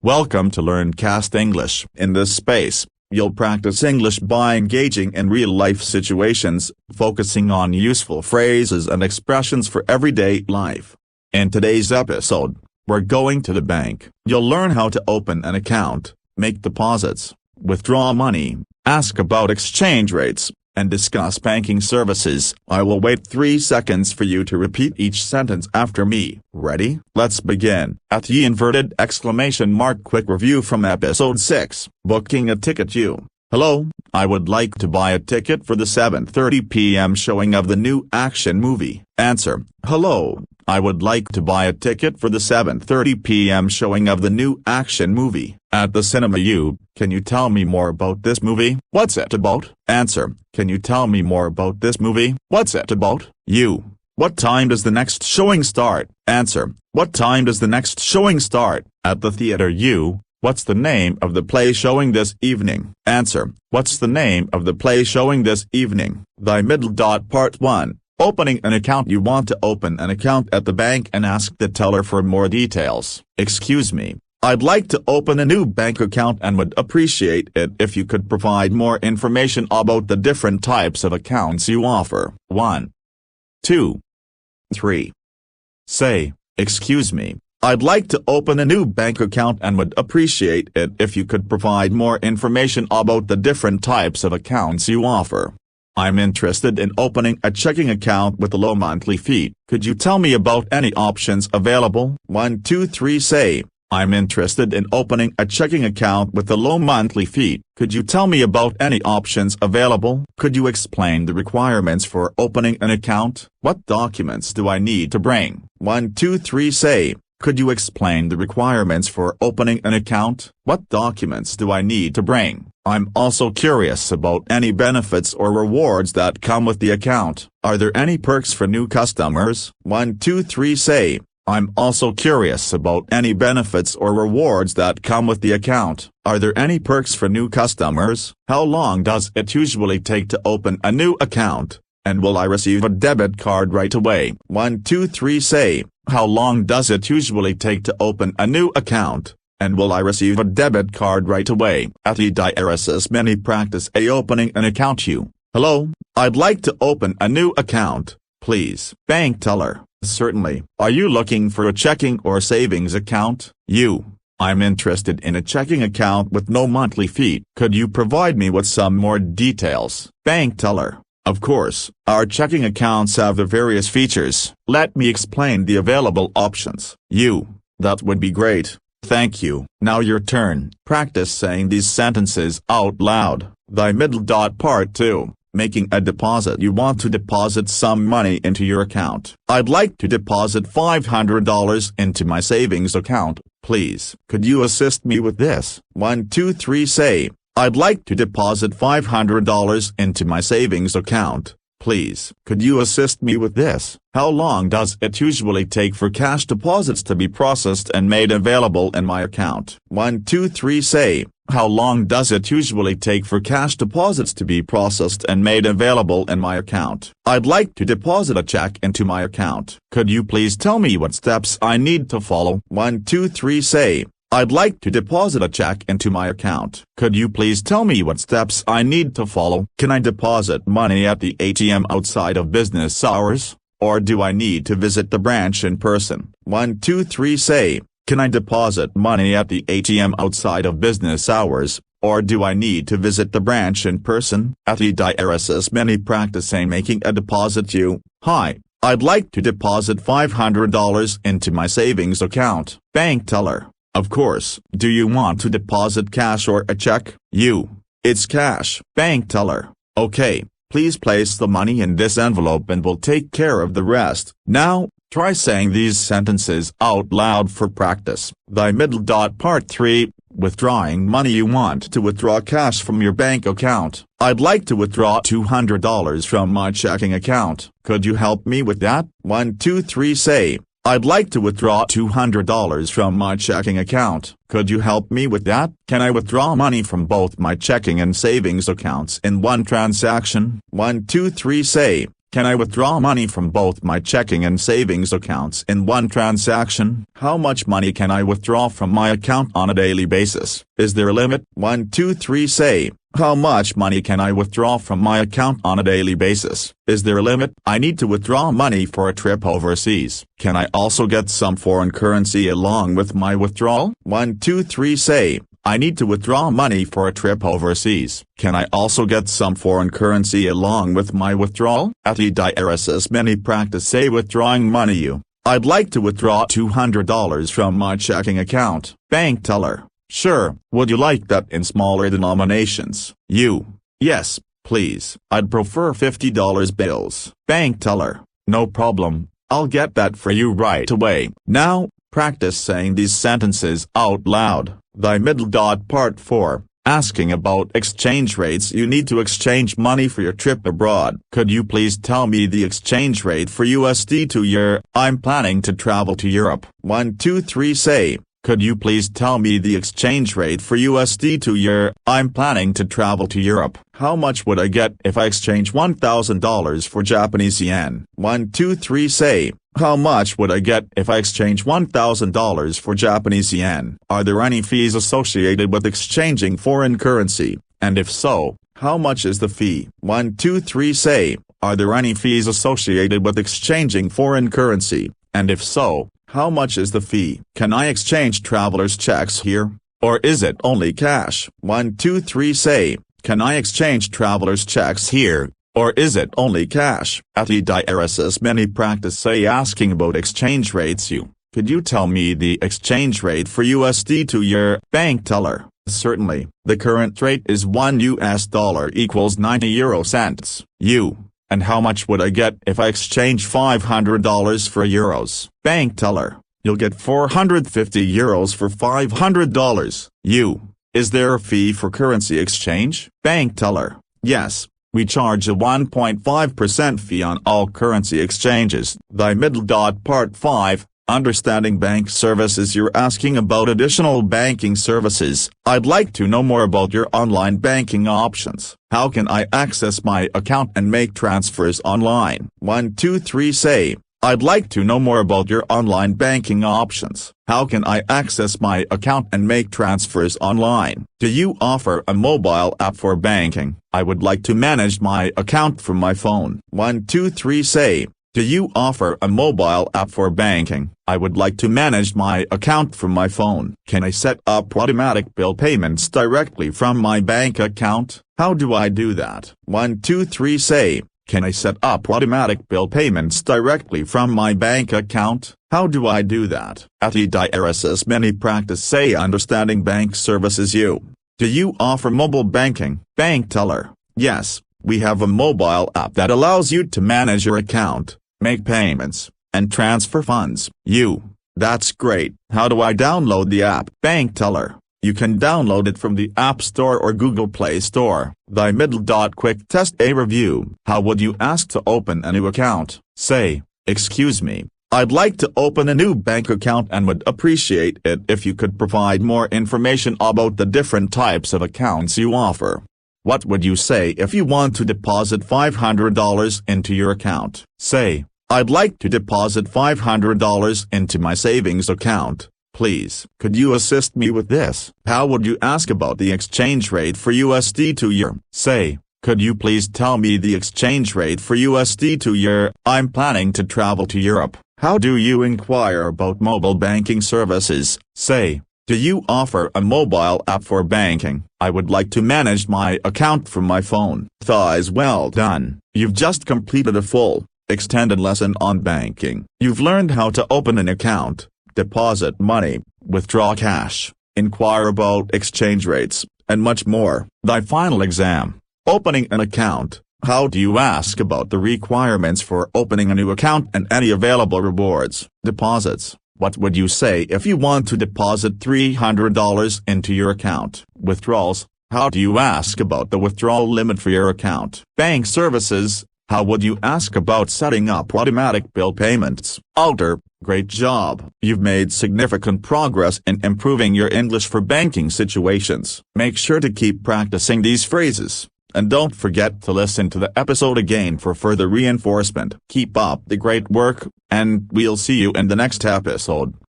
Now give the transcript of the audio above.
Welcome to LearnCast English. In this space, you'll practice English by engaging in real-life situations, focusing on useful phrases and expressions for everyday life. In today's episode, we're going to the bank. You'll learn how to open an account, make deposits, withdraw money, ask about exchange rates, and discuss banking services. I will wait 3 seconds for you to repeat each sentence after me. Ready? Let's begin. At the inverted exclamation mark quick review from episode 6. Booking a ticket. Hello, I would like to buy a ticket for the 7:30 p.m. showing of the new action movie. Answer. Hello, I would like to buy a ticket for the 7:30 p.m. showing of the new action movie. At the cinema. Can you tell me more about this movie? What's it about? Answer. Can you tell me more about this movie? What's it about? What time does the next showing start? Answer. What time does the next showing start? At the theater. What's the name of the play showing this evening? Answer. What's the name of the play showing this evening? Part 1. Opening an account. You want to open an account at the bank and ask the teller for more details. Excuse me, I'd like to open a new bank account and would appreciate it if you could provide more information about the different types of accounts you offer. 1, 2, 3. Say, excuse me, I'd like to open a new bank account and would appreciate it if you could provide more information about the different types of accounts you offer. I'm interested in opening a checking account with a low monthly fee. Could you tell me about any options available? 1, 2, 3. Say, I'm interested in opening a checking account with a low monthly fee. Could you tell me about any options available? Could you explain the requirements for opening an account? What documents do I need to bring? 1, 2, 3. Say, could you explain the requirements for opening an account? What documents do I need to bring? I'm also curious about any benefits or rewards that come with the account. Are there any perks for new customers? 1, 2, 3. Say, I'm also curious about any benefits or rewards that come with the account. Are there any perks for new customers? How long does it usually take to open a new account? And will I receive a debit card right away? 1, 2, 3. Say, how long does it usually take to open a new account? And will I receive a debit card right away? At the IRS's many practice opening an account. Hello, I'd like to open a new account, please. Bank teller. Certainly. Are you looking for a checking or savings account? I'm interested in a checking account with no monthly fee. Could you provide me with some more details? Bank teller. Of course, our checking accounts have the various features. Let me explain the available options. That would be great. Thank you. Now your turn. Practice saying these sentences out loud. Part 2. Making a deposit. You want to deposit some money into your account. I'd like to deposit $500 into my savings account, please. Could you assist me with this? 1, 2, 3. Say, I'd like to deposit $500 into my savings account, please. Could you assist me with this? How long does it usually take for cash deposits to be processed and made available in my account? 1, 2, 3. Say, how long does it usually take for cash deposits to be processed and made available in my account? I'd like to deposit a check into my account. Could you please tell me what steps I need to follow? 1, 2, 3. Say, I'd like to deposit a check into my account. Could you please tell me what steps I need to follow? Can I deposit money at the ATM outside of business hours? Or do I need to visit the branch in person? 1, 2, 3. Say, can I deposit money at the ATM outside of business hours, or do I need to visit the branch in person? At the IRS's many practicing making a deposit. Hi, I'd like to deposit $500 into my savings account. Bank teller. Of course. Do you want to deposit cash or a check? It's cash. Bank teller. Okay, please place the money in this envelope and we'll take care of the rest. Now, try saying these sentences out loud for practice. Part 3. Withdrawing money. You want to withdraw cash from your bank account. I'd like to withdraw $200 from my checking account. Could you help me with that? 1, 2, 3. Say, I'd like to withdraw $200 from my checking account. Could you help me with that? Can I withdraw money from both my checking and savings accounts in one transaction? 1, 2, 3. Say, Can I withdraw money from both my checking and savings accounts in one transaction? How much money can I withdraw from my account on a daily basis? Is there a limit? 1, 2, 3 say. How much money can I withdraw from my account on a daily basis? Is there a limit? I need to withdraw money for a trip overseas. Can I also get some foreign currency along with my withdrawal? 1, 2, 3 say. I need to withdraw money for a trip overseas. Can I also get some foreign currency along with my withdrawal? At the IRS many practice say withdrawing money. I'd like to withdraw $200 from my checking account. Bank teller. Sure, would you like that in smaller denominations? Yes, please. I'd prefer $50 bills. Bank teller. No problem, I'll get that for you right away. Now, practice saying these sentences out loud. The middle dot part 4. Asking about exchange rates. You need to exchange money for your trip abroad. Could you please tell me the exchange rate for USD to euro? I'm planning to travel to Europe. 1, 2, 3 say. Could you please tell me the exchange rate for USD to euro? I'm planning to travel to Europe. How much would I get if I exchange $1,000 for Japanese yen? 1, 2, 3 say. How much would I get if I exchange $1,000 for Japanese yen? Are there any fees associated with exchanging foreign currency? And if so, how much is the fee? 1, 2, 3 say. Are there any fees associated with exchanging foreign currency? And if so, how much is the fee? Can I exchange traveler's checks here? Or is it only cash? 1, 2, 3 say. Can I exchange traveler's checks here? Or is it only cash? At the IRS many practice say asking about exchange rates. Could you tell me the exchange rate for USD to euro? Bank teller. Certainly. The current rate is $1 equals 90 euro cents. And how much would I get if I exchange $500 for euros? Bank teller. You'll get 450 euros for $500. Is there a fee for currency exchange? Bank teller. Yes. We charge a 1.5% fee on all currency exchanges. The middle dot part 5. Understanding bank services. You're asking about additional banking services. I'd like to know more about your online banking options. How can I access my account and make transfers online? 1, 2, 3 say. I'd like to know more about your online banking options. How can I access my account and make transfers online? Do you offer a mobile app for banking? I would like to manage my account from my phone. 1, 2, 3 say. Do you offer a mobile app for banking? I would like to manage my account from my phone. Can I set up automatic bill payments directly from my bank account? How do I do that? 1, 2, 3 say. Can I set up automatic bill payments directly from my bank account? How do I do that? At the IRS many practice say understanding bank services. Do you offer mobile banking? Bank teller. Yes, we have a mobile app that allows you to manage your account, make payments, and transfer funds. That's great. How do I download the app? Bank teller. You can download it from the App Store or Google Play Store. The middle dot quick test a review. How would you ask to open a new account? Say, excuse me, I'd like to open a new bank account and would appreciate it if you could provide more information about the different types of accounts you offer. What would you say if you want to deposit $500 into your account? Say, I'd like to deposit $500 into my savings account. Please, could you assist me with this? How would you ask about the exchange rate for USD to euro? Say, could you please tell me the exchange rate for USD to euro? I'm planning to travel to Europe. How do you inquire about mobile banking services? Say, do you offer a mobile app for banking? I would like to manage my account from my phone. Thighs well done. You've just completed a full, extended lesson on banking. You've learned how to open an account, deposit money, withdraw cash, inquire about exchange rates, and much more. The final exam. Opening an account. How do you ask about the requirements for opening a new account and any available rewards? Deposits. What would you say if you want to deposit $300 into your account? Withdrawals. How do you ask about the withdrawal limit for your account? Bank services. How would you ask about setting up automatic bill payments? Alter. Great job. You've made significant progress in improving your English for banking situations. Make sure to keep practicing these phrases. And don't forget to listen to the episode again for further reinforcement. Keep up the great work, and we'll see you in the next episode.